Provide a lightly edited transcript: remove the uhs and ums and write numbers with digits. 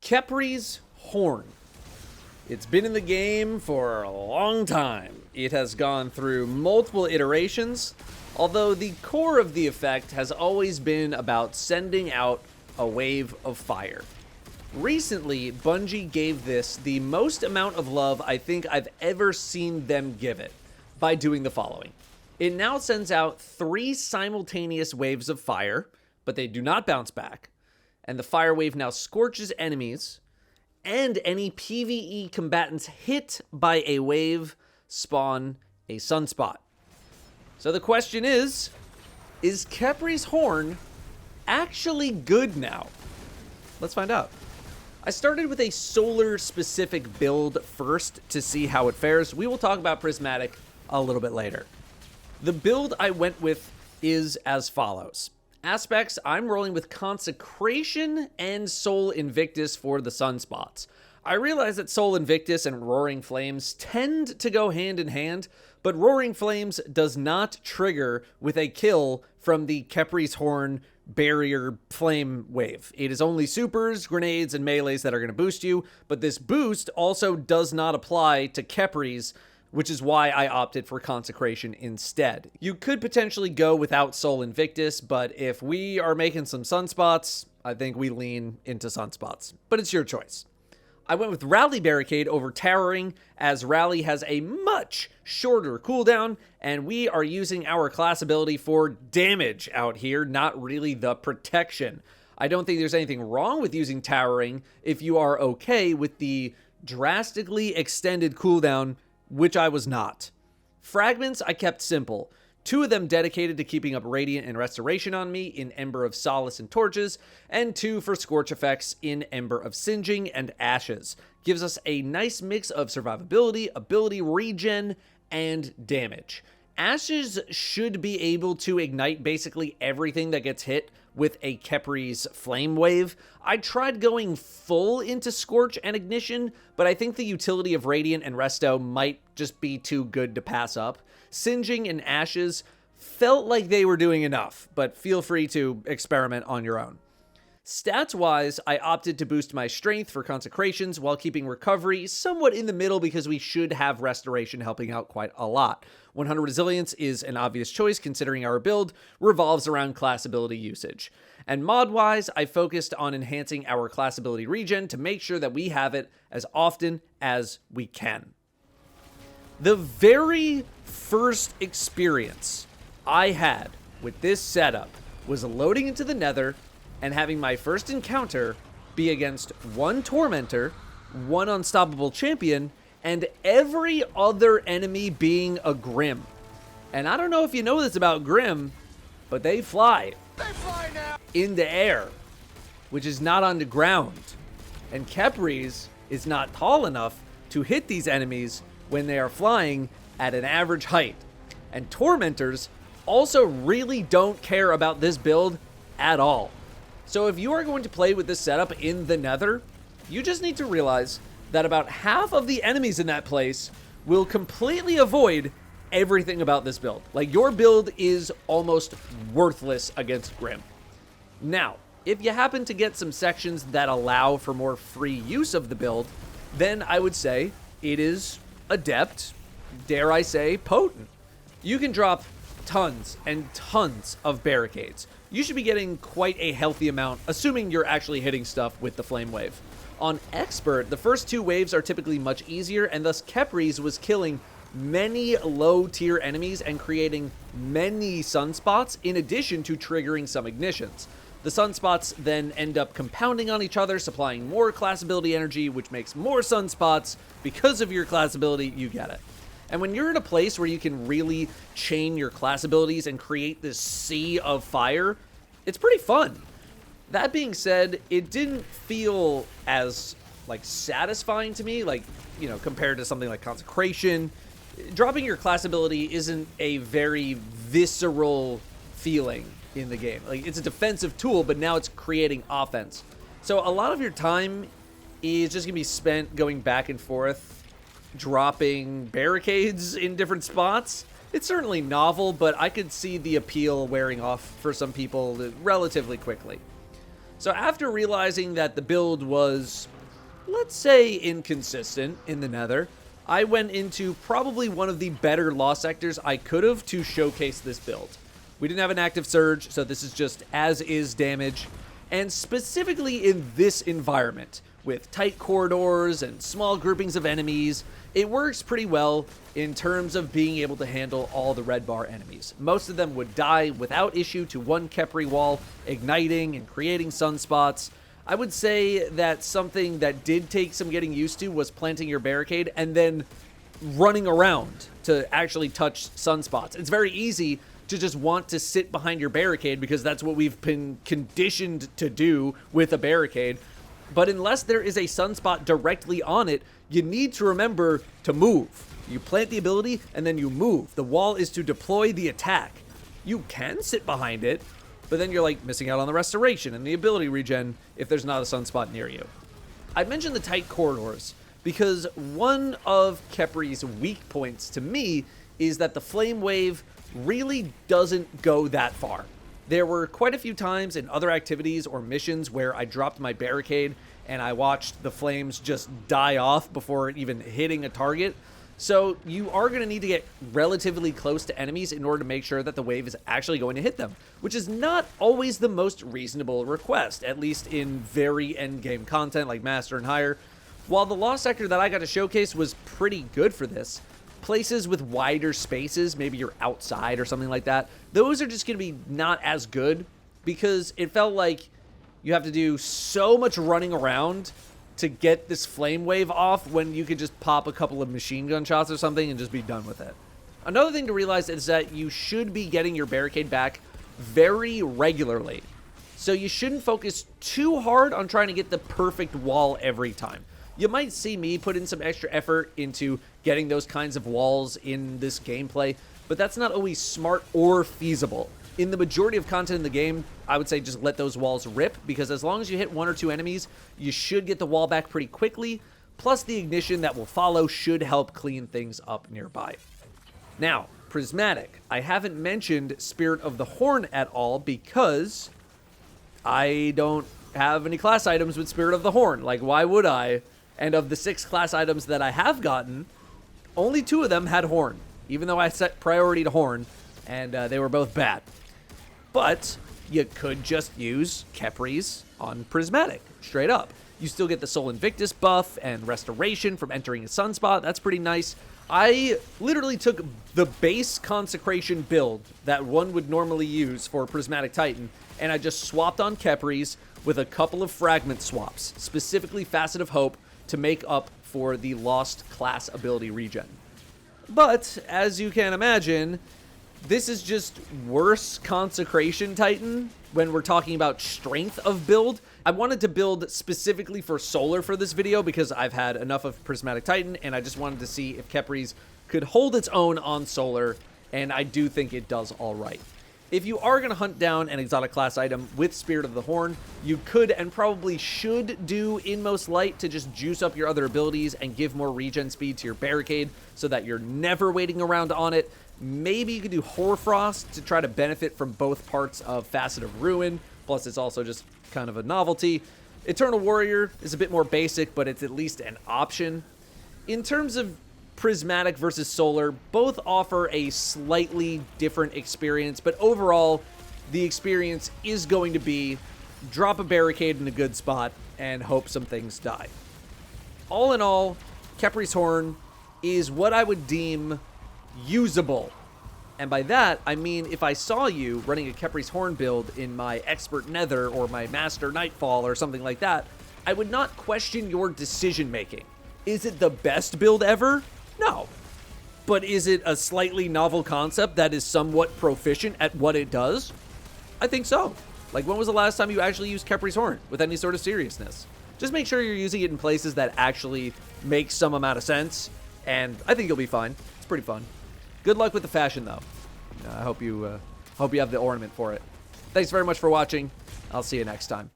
Khepri's Horn. It's been in the game for a long time. It has gone through multiple iterations, although the core of the effect has always been about sending out a wave of fire. Recently, Bungie gave this the most amount of love I think I've ever seen them give it by doing the following. It now sends out 3 simultaneous waves of fire, but they do not bounce back, and the fire wave now scorches enemies, and any PvE combatants hit by a wave spawn a sunspot. So the question is Khepri's Horn actually good now? Let's find out. I started with a solar-specific build first to see how it fares. We will talk about Prismatic a little bit later. The build I went with is as follows. Aspects, I'm rolling with Consecration and Soul Invictus for the sunspots. I realize that Soul Invictus and Roaring Flames tend to go hand in hand, but Roaring Flames does not trigger with a kill from the Khepri's Horn barrier flame wave. It is only supers, grenades, and melees that are going to boost you, but this boost also does not apply to Khepri's, which is why I opted for Consecration instead. You could potentially go without Soul Invictus, but if we are making some sunspots, I think we lean into sunspots. But it's your choice. I went with Rally Barricade over Towering, as Rally has a much shorter cooldown, and we are using our class ability for damage out here, not really the protection. I don't think there's anything wrong with using Towering if you are okay with the drastically extended cooldown, which I was not. Fragments I kept simple. 2 of them dedicated to keeping up Radiant and Restoration on me in Ember of Solace and Torches, and 2 for Scorch effects in Ember of Singeing and Ashes. Gives us a nice mix of survivability, ability regen, and damage. Ashes should be able to ignite basically everything that gets hit with a Khepri's Flame Wave. I tried going full into Scorch and Ignition, but I think the utility of Radiant and Resto might just be too good to pass up. Singeing and Ashes felt like they were doing enough, but feel free to experiment on your own. Stats-wise, I opted to boost my strength for Consecrations while keeping recovery somewhat in the middle because we should have Restoration helping out quite a lot. 100 Resilience is an obvious choice considering our build revolves around class ability usage. And mod-wise, I focused on enhancing our class ability regen to make sure that we have it as often as we can. The very first experience I had with this setup was loading into the Nether and having my first encounter be against 1 Tormentor, 1 Unstoppable Champion, and every other enemy being a Grim. And I don't know if you know this about Grim, but they fly. They fly now! In the air, which is not on the ground. And Khepri's is not tall enough to hit these enemies when they are flying at an average height. And Tormentors also really don't care about this build at all. So if you are going to play with this setup in the Nether, you just need to realize that about half of the enemies in that place will completely avoid everything about this build. Like, your build is almost worthless against Grim. Now, if you happen to get some sections that allow for more free use of the build, then I would say it is adept, dare I say, potent. You can drop tons and tons of barricades. You should be getting quite a healthy amount, assuming you're actually hitting stuff with the Flame Wave. On Expert, the first 2 waves are typically much easier, and thus Khepri's was killing many low-tier enemies and creating many sunspots, in addition to triggering some ignitions. The sunspots then end up compounding on each other, supplying more class ability energy, which makes more sunspots. Because of your class ability, you get it. And when you're in a place where you can really chain your class abilities and create this sea of fire, it's pretty fun. That being said, it didn't feel as, satisfying to me, compared to something like Consecration. Dropping your class ability isn't a very visceral feeling in the game. It's a defensive tool, but now it's creating offense. So a lot of your time is just going to be spent going back and forth, dropping barricades in different spots. It's certainly novel, but I could see the appeal wearing off for some people relatively quickly. So after realizing that the build was let's say, inconsistent in the Nether. I went into probably one of the better lost sectors I could have to showcase this build. We didn't have an active surge, so this is just as-is damage. And specifically in this environment, with tight corridors and small groupings of enemies, it works pretty well in terms of being able to handle all the red bar enemies. Most of them would die without issue to one Khepri wall, igniting and creating sunspots. I would say that something that did take some getting used to was planting your barricade and then running around to actually touch sunspots. It's very easy to just want to sit behind your barricade because that's what we've been conditioned to do with a barricade. But unless there is a sunspot directly on it, you need to remember to move. You plant the ability and then you move. The wall is to deploy the attack. You can sit behind it, but then you're like missing out on the restoration and the ability regen if there's not a sunspot near you. I mentioned the tight corridors because one of Khepri's weak points to me is that the flame wave really doesn't go that far. There were quite a few times in other activities or missions where I dropped my barricade and I watched the flames just die off before even hitting a target. So you are going to need to get relatively close to enemies in order to make sure that the wave is actually going to hit them, which is not always the most reasonable request, at least in very endgame content like Master and higher. While the Lost Sector that I got to showcase was pretty good for this, places with wider spaces, maybe you're outside or something like that, those are just going to be not as good because it felt like you have to do so much running around to get this flame wave off when you could just pop a couple of machine gun shots or something and just be done with it. Another thing to realize is that you should be getting your barricade back very regularly. So you shouldn't focus too hard on trying to get the perfect wall every time. You might see me put in some extra effort into getting those kinds of walls in this gameplay, but that's not always smart or feasible. In the majority of content in the game, I would say just let those walls rip, because as long as you hit one or two enemies, you should get the wall back pretty quickly, plus the ignition that will follow should help clean things up nearby. Now, Prismatic. I haven't mentioned Spirit of the Horn at all because I don't have any class items with Spirit of the Horn. Like, why would I? And of the 6 class items that I have gotten, only 2 of them had Horn, even though I set priority to Horn, and they were both bad. But you could just use Khepri's on Prismatic, straight up. You still get the Soul Invictus buff and restoration from entering a sunspot. That's pretty nice. I literally took the base Consecration build that one would normally use for Prismatic Titan, and I just swapped on Khepri's with a couple of fragment swaps, specifically Facet of Hope, to make up for the lost class ability regen. But, as you can imagine, this is just worse Consecration Titan when we're talking about strength of build. I wanted to build specifically for Solar for this video because I've had enough of Prismatic Titan, and I just wanted to see if Khepri's could hold its own on Solar, and I do think it does all right. If you are going to hunt down an exotic class item with Spirit of the Horn, you could and probably should do Inmost Light to just juice up your other abilities and give more regen speed to your barricade so that you're never waiting around on it. Maybe you could do Hoarfrost to try to benefit from both parts of Facet of Ruin, plus it's also just kind of a novelty. Eternal Warrior is a bit more basic, but it's at least an option. In terms of Prismatic versus Solar, both offer a slightly different experience, but overall, the experience is going to be drop a barricade in a good spot and hope some things die. All in all, Khepri's Horn is what I would deem usable. And by that, I mean if I saw you running a Khepri's Horn build in my Expert Nether or my Master Nightfall or something like that, I would not question your decision making. Is it the best build ever? No. But is it a slightly novel concept that is somewhat proficient at what it does? I think so. Like, when was the last time you actually used Khepri's Horn with any sort of seriousness? Just make sure you're using it in places that actually make some amount of sense, and I think you'll be fine. It's pretty fun. Good luck with the fashion, though. I hope you have the ornament for it. Thanks very much for watching. I'll see you next time.